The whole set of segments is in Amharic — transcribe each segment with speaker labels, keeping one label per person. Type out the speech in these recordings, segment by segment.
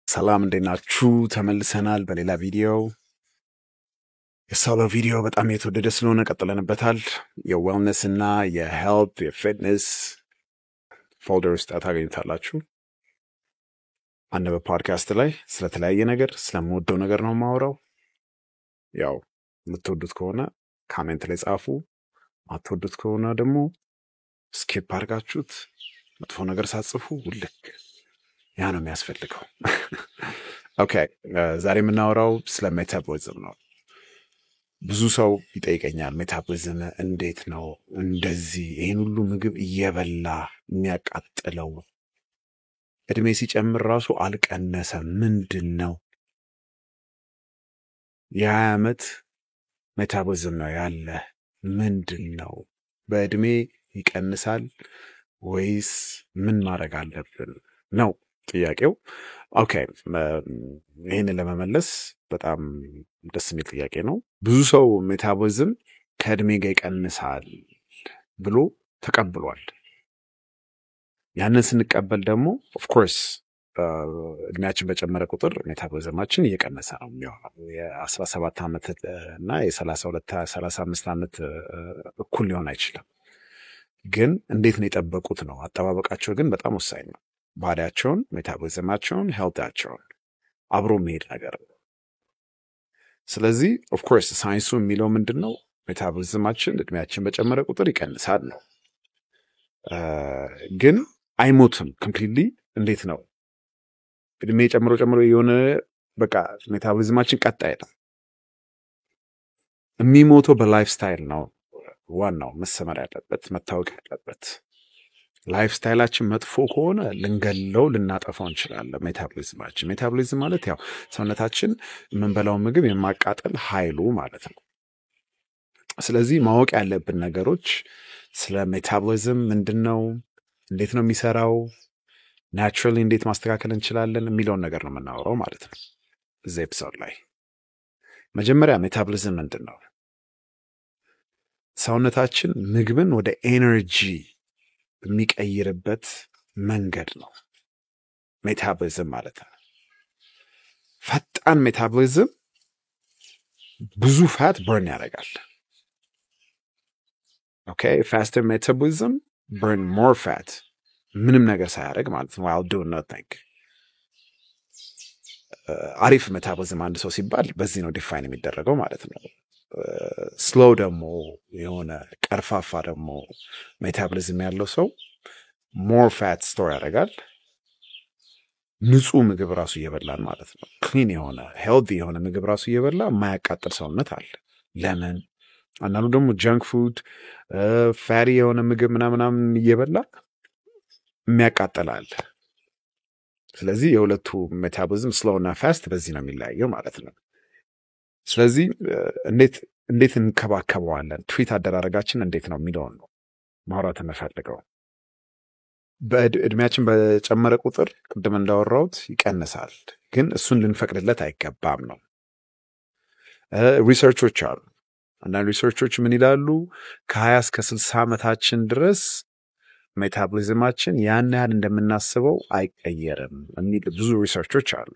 Speaker 1: ሰላም እንዴት ናችሁ? ተመልሰናል በሌላ ቪዲዮ። የሶሎ ቪዲዮ በጣም የተወደደ ስለሆነ ቀጥለንበታል። የዌልነስ እና የሄልት የፊትነስ ፎልደር ውስጥ ታገኙታላችሁ። አንድ በፖድካስት ላይ ስለተለያየ ነገር ስለምወደው ነገር ነው የማወራው። ያው የምትወዱት ከሆነ ካሜንት ላይ ጻፉ፣ ማትወዱት ከሆነ ደግሞ ስኪፕ አድርጋችሁት መጥፎ ነገር ሳትጽፉ ውልቅ። ያ ነው የሚያስፈልገው። ኦኬ፣ ዛሬ የምናወራው ስለ ሜታቦሊዝም ነው። ብዙ ሰው ይጠይቀኛል፣ ሜታቦሊዝም እንዴት ነው እንደዚህ ይህን ሁሉ ምግብ እየበላ የሚያቃጥለው? እድሜ ሲጨምር ራሱ አልቀነሰም፣ ምንድን ነው? የ20 ዓመት ሜታቦሊዝም ነው ያለ፣ ምንድን ነው? በእድሜ ይቀንሳል ወይስ ምን ማድረግ አለብን ነው ጥያቄው። ኦኬ፣ ይህንን ለመመለስ በጣም ደስ የሚል ጥያቄ ነው። ብዙ ሰው ሜታቦሊዝም ከእድሜ ጋር ይቀንሳል ብሎ ተቀብሏል። ያንን ስንቀበል ደግሞ ኦፍኮርስ እድሜያችን በጨመረ ቁጥር ሜታቦሊዝማችን እየቀነሰ ነው የሚሆነው። የ17 ዓመት እና የ35 ዓመት እኩል ሊሆን አይችልም። ግን እንዴት ነው የጠበቁት ነው። አጠባበቃቸው ግን በጣም ወሳኝ ነው። ባዲያቸውን፣ ሜታቦሊዝማቸውን፣ ሄልታቸውን አብሮ መሄድ ነገር ነው። ስለዚህ ኦፍኮርስ ሳይንሱ የሚለው ምንድን ነው? ሜታቦሊዝማችን እድሜያችን በጨመረ ቁጥር ይቀንሳል ነው። ግን አይሞትም ኮምፕሊትሊ። እንዴት ነው? እድሜ ጨምሮ የሆነ በቃ ሜታቦሊዝማችን ቀጣይ ነው። የሚሞተው በላይፍ ስታይል ነው። ዋናው መሰመር ያለበት መታወቅ ያለበት ላይፍ ስታይላችን መጥፎ ከሆነ ልንገለው ልናጠፋው እንችላለን። ሜታቦሊዝም ማለት ያው ሰውነታችን የምንበላውን ምግብ የማቃጠል ኃይሉ ማለት ነው። ስለዚህ ማወቅ ያለብን ነገሮች ስለ ሜታቦሊዝም ምንድን ነው፣ እንዴት ነው የሚሰራው፣ ናቹራሊ እንዴት ማስተካከል እንችላለን የሚለውን ነገር ነው የምናወራው ማለት ነው እዚህ ኤፒሶድ ላይ። መጀመሪያ ሜታቦሊዝም ምንድን ነው? ሰውነታችን ምግብን ወደ ኤነርጂ የሚቀይርበት መንገድ ነው ሜታቦሊዝም ማለት ነው። ፈጣን ሜታቦሊዝም ብዙ ፋት በርን ያደርጋል። ኦኬ፣ ፋስተር ሜታቦሊዝም በርን ሞር ፋት፣ ምንም ነገር ሳያደርግ ማለት ነው። while doing nothing። አሪፍ ሜታቦሊዝም አንድ ሰው ሲባል በዚህ ነው ዲፋይን የሚደረገው ማለት ነው። ስሎው ደግሞ የሆነ ቀርፋፋ ደግሞ ሜታቦሊዝም ያለው ሰው ሞር ፋት ስቶር ያደርጋል። ንጹህ ምግብ ራሱ እየበላን ማለት ነው። ክሊን የሆነ ሄልዲ የሆነ ምግብ ራሱ እየበላ የማያቃጥል ሰውነት አለ። ለምን? አንዳንዱ ደግሞ ጃንክ ፉድ ፋሪ የሆነ ምግብ ምናምናም እየበላ የሚያቃጥል አለ። ስለዚህ የሁለቱ ሜታቦሊዝም ስሎው እና ፋስት በዚህ ነው የሚለያየው ማለት ነው። ስለዚህ እንዴት እንከባከበዋለን፣ ትሪት አደራረጋችን እንዴት ነው የሚለውን ነው ማውራት የምፈልገው። በእድሜያችን በጨመረ ቁጥር ቅድም እንዳወራሁት ይቀንሳል፣ ግን እሱን ልንፈቅድለት አይገባም ነው። ሪሰርቾች አሉ። አንዳንድ ሪሰርቾች ምን ይላሉ? ከ20 እስከ 60 ዓመታችን ድረስ ሜታቦሊዝማችን ያን ያህል እንደምናስበው አይቀየርም የሚል ብዙ ሪሰርቾች አሉ።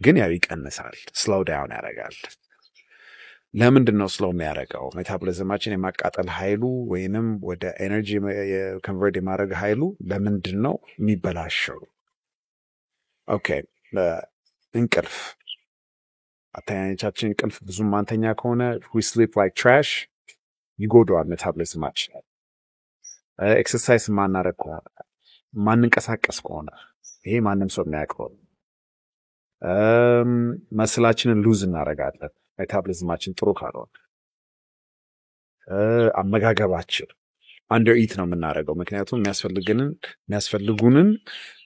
Speaker 1: ግን ያው ይቀንሳል፣ ስሎው ዳውን ያደርጋል። ለምንድን ነው ስሎው የሚያደርገው? ሜታቦሊዝማችን የማቃጠል ኃይሉ ወይንም ወደ ኤነርጂ ኮንቨርት የማድረግ ኃይሉ ለምንድን ነው የሚበላሸው? ኦኬ፣ እንቅልፍ አተኛኛችን እንቅልፍ ብዙም ማንተኛ ከሆነ we sleep like trash ይጎዳዋል ሜታቦሊዝማችን። ኤክሰርሳይዝ ማናረግ ከሆነ ማንንቀሳቀስ ከሆነ ይሄ ማንም ሰው የሚያውቀው መስላችንን ሉዝ እናደርጋለን ሜታቦሊዝማችን ጥሩ ካልሆነ። አመጋገባችን አንደር ኢት ነው የምናደርገው፣ ምክንያቱም የሚያስፈልጉንን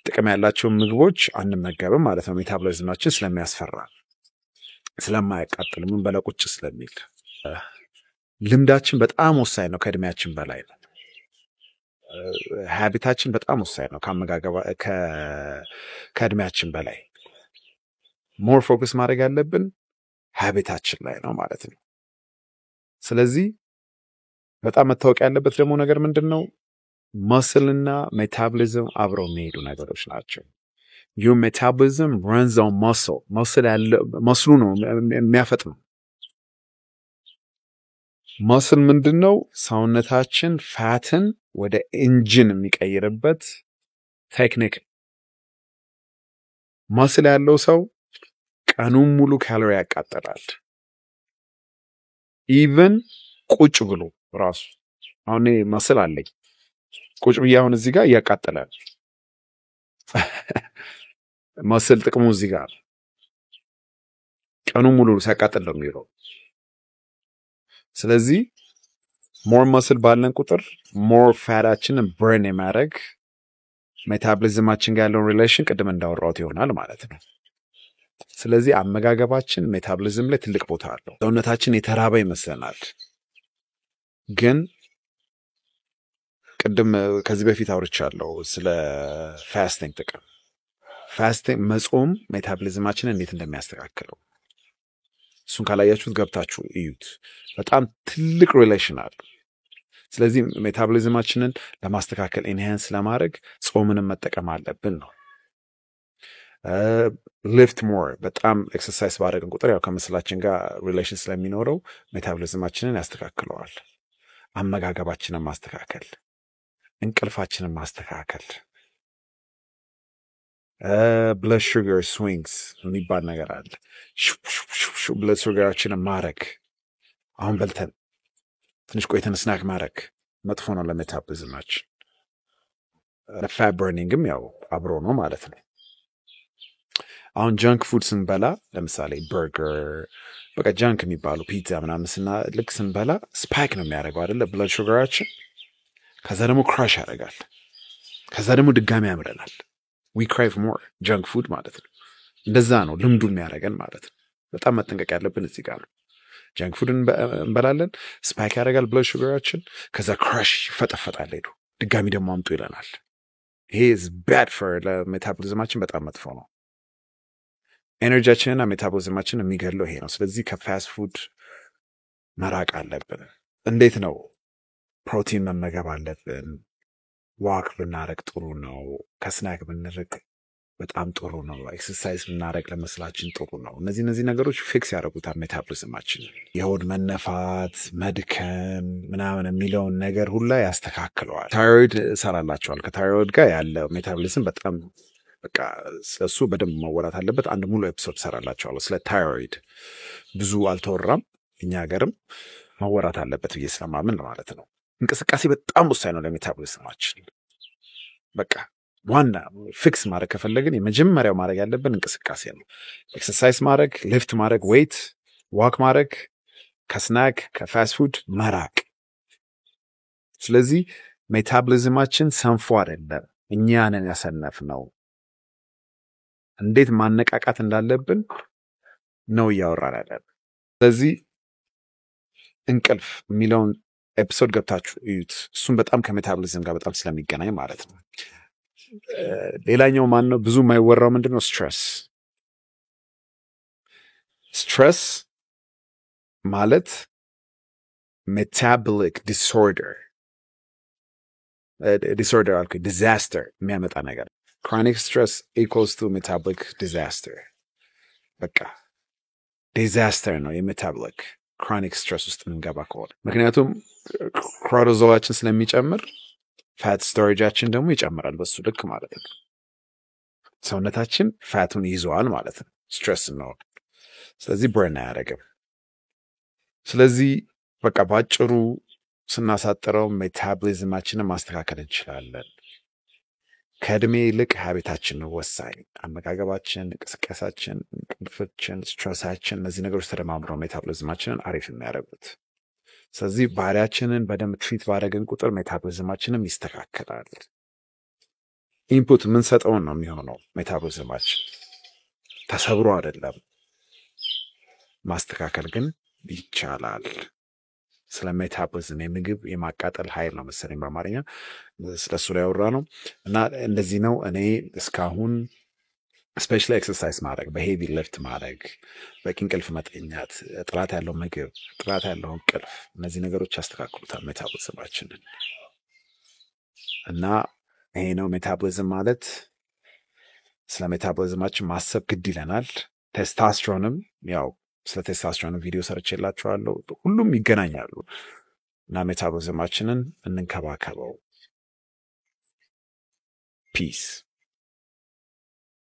Speaker 1: ጥቅም ያላቸውን ምግቦች አንመገብም ማለት ነው። ሜታቦሊዝማችን ስለሚያስፈራ ስለማያቃጥል ምን በላ ቁጭ ስለሚል። ልምዳችን በጣም ወሳኝ ነው። ከእድሜያችን በላይ ነው። ሃቢታችን በጣም ወሳኝ ነው። ከእድሜያችን በላይ ሞር ፎከስ ማድረግ ያለብን ሃቢታችን ላይ ነው ማለት ነው። ስለዚህ በጣም መታወቅ ያለበት ደግሞ ነገር ምንድን ነው? መስልና ሜታቦሊዝም አብረው የሚሄዱ ነገሮች ናቸው። your metabolism runs on muscle ነው የሚያፈጥነው። መስል ምንድነው? ሰውነታችን ፋትን ወደ ኢንጂን የሚቀይርበት ቴክኒክ። መስል ያለው ሰው ቀኑን ሙሉ ካሎሪ ያቃጥላል። ኢቭን ቁጭ ብሎ ራሱ አሁን መስል አለኝ ቁጭ ብዬ አሁን እዚህ ጋር እያቃጠላል። መስል ጥቅሙ እዚህ ጋር ቀኑን ሙሉ ሲያቃጥል ነው የሚለው። ስለዚህ ሞር መስል ባለን ቁጥር ሞር ፋታችንን በርን የማድረግ ሜታቦሊዝማችን ጋር ያለውን ሪሌሽን ቅድም እንዳወራሁት ይሆናል ማለት ነው። ስለዚህ አመጋገባችን ሜታቦሊዝም ላይ ትልቅ ቦታ አለው። ሰውነታችን የተራበ ይመስለናል፣ ግን ቅድም ከዚህ በፊት አውርቻለሁ ስለ ፋስቲንግ ጥቅም። ፋስቲንግ መጾም ሜታቦሊዝማችንን እንዴት እንደሚያስተካክለው እሱን ካላያችሁት ገብታችሁ እዩት። በጣም ትልቅ ሪሌሽን አለ። ስለዚህ ሜታቦሊዝማችንን ለማስተካከል ኢንሃንስ ለማድረግ ጾምንም መጠቀም አለብን ነው። ሊፍት ሞር በጣም ኤክሰርሳይዝ ባደረግን ቁጥር ያው ከምስላችን ጋር ሪሌሽን ስለሚኖረው ሜታቦሊዝማችንን ያስተካክለዋል። አመጋገባችንን ማስተካከል፣ እንቅልፋችንን ማስተካከል፣ ብለድ ሹገር ስዊንግስ የሚባል ነገር አለ። ብለድ ሹገራችንን ማረግ፣ አሁን በልተን ትንሽ ቆይተን ስናክ ማድረግ መጥፎ ነው ለሜታቦሊዝማችን። ፋት በርኒንግም ያው አብሮ ነው ማለት ነው። አሁን ጃንክ ፉድ ስንበላ ለምሳሌ በርገር፣ በቃ ጃንክ የሚባሉ ፒዛ ምናምን ልክ ስንበላ ስፓይክ ነው የሚያደርገው አይደለ ብለድ ሹገራችን። ከዛ ደግሞ ክራሽ ያደርጋል። ከዛ ደግሞ ድጋሚ ያምረናል። ዊ ክራይቭ ሞር ጃንክ ፉድ ማለት ነው። እንደዛ ነው ልምዱ የሚያደርገን ማለት ነው። በጣም መጠንቀቅ ያለብን እዚህ ጋር ነው። ጃንክ ፉድ እንበላለን፣ ስፓይክ ያደርጋል ብለድ ሹገራችን። ከዛ ክራሽ ይፈጠፈጣል፣ ሄዱ ድጋሚ ደግሞ አምጡ ይለናል። ይሄ ባድ ፎር ለሜታቦሊዝማችን በጣም መጥፎ ነው። ኤነርጂያችንና ሜታቦሊዝማችን የሚገድለው ይሄ ነው። ስለዚህ ከፋስት ፉድ መራቅ አለብን። እንዴት ነው? ፕሮቲን መመገብ አለብን። ዋክ ብናረግ ጥሩ ነው። ከስናክ ብንርቅ በጣም ጥሩ ነው። ኤክሰርሳይዝ ብናረግ ለመስላችን ጥሩ ነው። እነዚህ ነገሮች ፊክስ ያደርጉታል ሜታቦሊዝማችን። የሆድ መነፋት፣ መድከም ምናምን የሚለውን ነገር ሁላ ያስተካክለዋል። ታይሮይድ እሰራላቸዋል። ከታይሮይድ ጋር ያለ ሜታቦሊዝም በጣም በቃ ስለሱ በደንብ መወራት አለበት። አንድ ሙሉ ኤፒሶድ እሰራላቸዋለሁ ስለ ታይሮይድ። ብዙ አልተወራም፣ እኛ ሀገርም መወራት አለበት ብዬ ስለማምን ማለት ነው። እንቅስቃሴ በጣም ወሳኝ ነው ለሜታቦሊዝማችን። በቃ ዋና ፊክስ ማድረግ ከፈለግን የመጀመሪያው ማድረግ ያለብን እንቅስቃሴ ነው። ኤክሰርሳይዝ ማድረግ፣ ሊፍት ማድረግ፣ ዌይት ዋክ ማድረግ፣ ከስናክ ከፋስት ፉድ መራቅ። ስለዚህ ሜታቦሊዝማችን ሰንፎ አይደለም፣ እኛንን ያሰነፍ ነው። እንዴት ማነቃቃት እንዳለብን ነው እያወራን ያለን። ስለዚህ እንቅልፍ የሚለውን ኤፒሶድ ገብታችሁ እዩት። እሱም በጣም ከሜታቦሊዝም ጋር በጣም ስለሚገናኝ ማለት ነው። ሌላኛው ማን ነው ብዙ የማይወራው ምንድን ነው? ስትረስ። ስትረስ ማለት ሜታቦሊክ ዲስኦርደር አልኩኝ፣ ዲዛስተር የሚያመጣ ነገር። ክሮኒክ ስትረስ ኢኳልስ ቱ ሜታቦሊክ ዲዛስተር። በቃ ዲዛስተር ነው የሜታቦሊክ ክሮኒክ ስትረስ ውስጥ የምንገባ ከሆነ። ምክንያቱም ኮርቲዞላችን ስለሚጨምር ፋት ስቶሬጃችን ደግሞ ይጨምራል በሱ ልክ ማለት ነው። ሰውነታችን ፋቱን ይዘዋል ማለት ነው ስትረስ ነው። ስለዚህ በርን አያደርግም። ስለዚህ በቃ ባጭሩ ስናሳጥረው ሜታቦሊዝማችንን ማስተካከል እንችላለን። ከእድሜ ይልቅ ሀቢታችን ነው ወሳኝ። አመጋገባችን፣ እንቅስቃሴያችን፣ እንቅልፋችን፣ ስትረሳችን፣ እነዚህ ነገሮች ተደማምረው ሜታቦሊዝማችንን አሪፍ የሚያደርጉት። ስለዚህ ባህሪያችንን በደንብ ትሪት ባደረግን ቁጥር ሜታቦሊዝማችንም ይስተካከላል። ኢንፑት የምንሰጠውን ነው የሚሆነው። ሜታቦሊዝማችን ተሰብሮ አይደለም። ማስተካከል ግን ይቻላል። ስለ ሜታቦሊዝም የምግብ የማቃጠል ኃይል ነው መሰለኝ በአማርኛ ስለሱ ላይ ያወራ ነው። እና እንደዚህ ነው እኔ እስካሁን ስፔሻሊ ኤክሰርሳይዝ ማድረግ፣ በሄቪ ሊፍት ማድረግ፣ በቂ እንቅልፍ መተኛት፣ ጥራት ያለው ምግብ፣ ጥራት ያለው እንቅልፍ፣ እነዚህ ነገሮች ያስተካክሉታል ሜታቦሊዝማችንን። እና ይሄ ነው ሜታቦሊዝም ማለት። ስለ ሜታቦሊዝማችን ማሰብ ግድ ይለናል። ቴስታስትሮንም ያው ስለ ቴስታስትሮንም ቪዲዮ ሰርቼላችኋለሁ። ሁሉም ይገናኛሉ እና ሜታቦሊዝማችንን እንንከባከበው። ፒስ